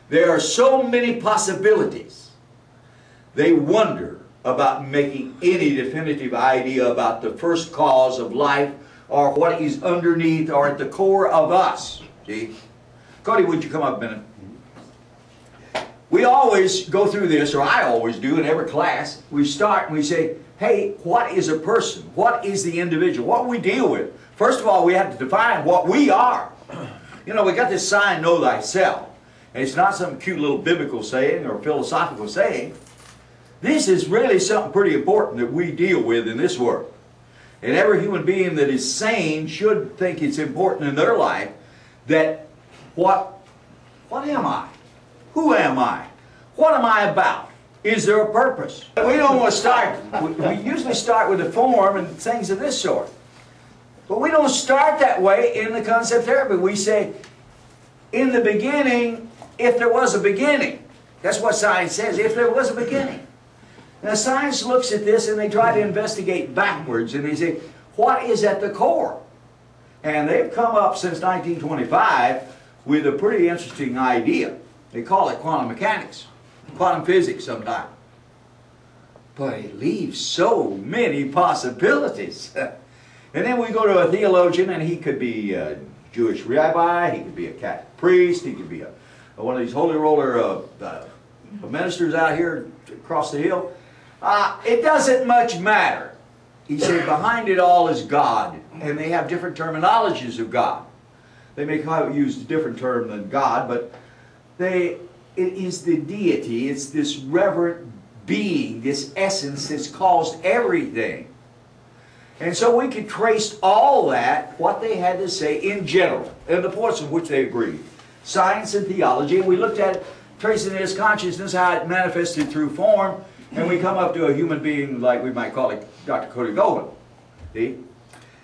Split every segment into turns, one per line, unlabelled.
There are so many possibilities. They wonder about making any definitive idea about the first cause of life or what is underneath or at the core of us. See? Cody, would you come up a minute? We always go through this, or I always do in every class. We start and we say, hey, what is a person? What is the individual? What we deal with? First of all, we have to define what we are. You know, we got this sign, know thyself. And it's not some cute little biblical saying or philosophical saying. This is really something pretty important that we deal with in this world. And every human being that is sane should think it's important in their life that what am I? Who am I? What am I about? Is there a purpose? We don't want to start, we usually start with the form and things of this sort. But we don't start that way in the concept therapy. We say, in the beginning, if there was a beginning. That's what science says, if there was a beginning. Now science looks at this and they try to investigate backwards and they say, what is at the core? And they've come up since 1925 with a pretty interesting idea. They call it quantum mechanics, quantum physics sometimes. But it leaves so many possibilities. And then we go to a theologian, and he could be a Jewish rabbi, he could be a Catholic priest, he could be one of these holy roller ministers out here across the hill. It doesn't much matter. He said behind it all is God, and they have different terminologies of God. They may use a different term than God, but it is the deity, it's this reverent being, this essence that's caused everything. And so we could trace all that, what they had to say in general, and the points in which they agreed. Science and theology, and we looked at it, tracing it as consciousness, how it manifested through form, and we come up to a human being like we might call it Dr. Cody Goldman. See?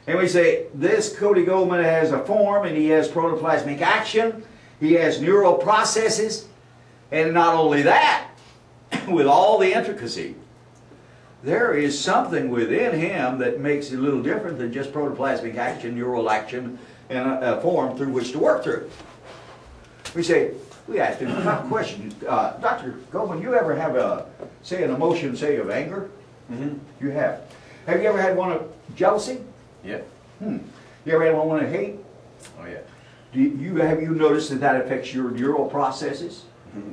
And we say, this Cody Goldman has a form, and he has protoplasmic action, he has neural processes, and not only that, with all the intricacy, there is something within him that makes it a little different than just protoplasmic action, neural action, and a form through which to work through. We say, we asked him a question. Dr. Goldman, you ever have say an emotion, say, of anger? Mm-hmm. You have. Have you ever had one of jealousy?
Yeah.
You ever had one of hate?
Oh, yeah.
Have you noticed that affects your neural processes?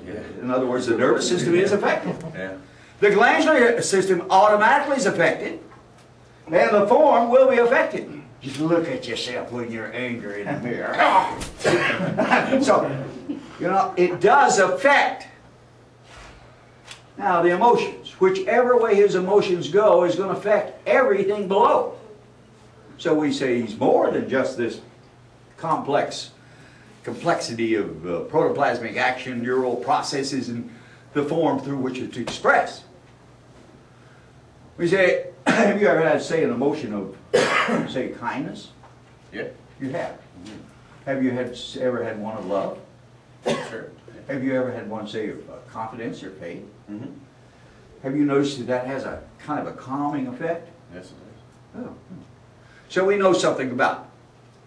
Yeah.
In other words, the nervous system is affected.
Yeah.
The glandular system automatically is affected, and the form will be affected. Just look at yourself when you're angry in the mirror. So, you know, it does affect. Now, the emotions, whichever way his emotions go, is going to affect everything below. So we say he's more than just this complexity of protoplasmic action, neural processes, and the form through which it's expressed. We say, have you ever had, say, an emotion of, say, kindness?
Yeah.
You have. Mm-hmm. Have you ever had one of love?
Sure. Yeah.
Have you ever had one, say, of confidence or faith?
Mm-hmm.
Have you noticed that has a kind of a calming effect?
Yes, it is.
Oh. So we know something about,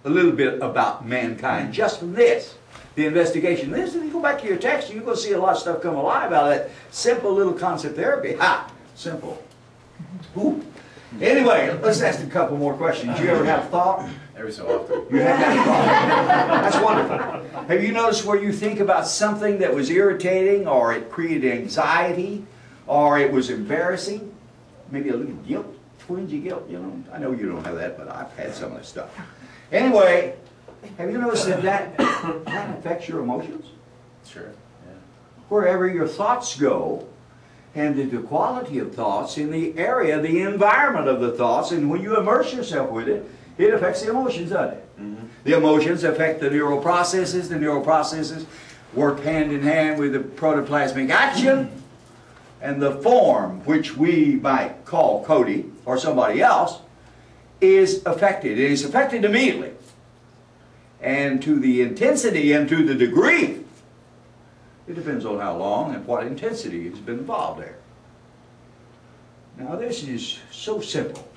a little bit about mankind just from this. The investigation. This, if you go back to your text, you're going to see a lot of stuff come alive out of that simple little concept therapy. Ha! Simple. Ooh. Anyway, let's ask a couple more questions. You ever have a thought?
Every so often.
You have that thought. That's wonderful. Have you noticed where you think about something that was irritating, or it created anxiety, or it was embarrassing? Maybe a little guilt, twingy guilt, you know? I know you don't have that, but I've had some of that stuff. Anyway, have you noticed that affects your emotions?
Sure. Yeah.
Wherever your thoughts go, and the quality of thoughts in the area, the environment of the thoughts, and when you immerse yourself with it, it affects the emotions, doesn't it? Mm-hmm. The emotions affect the neural processes work hand in hand with the protoplasmic action, and the form, which we might call Cody or somebody else, is affected. It is affected immediately. And to the intensity and to the degree, it depends on how long and what intensity has been involved there. Now this is so simple.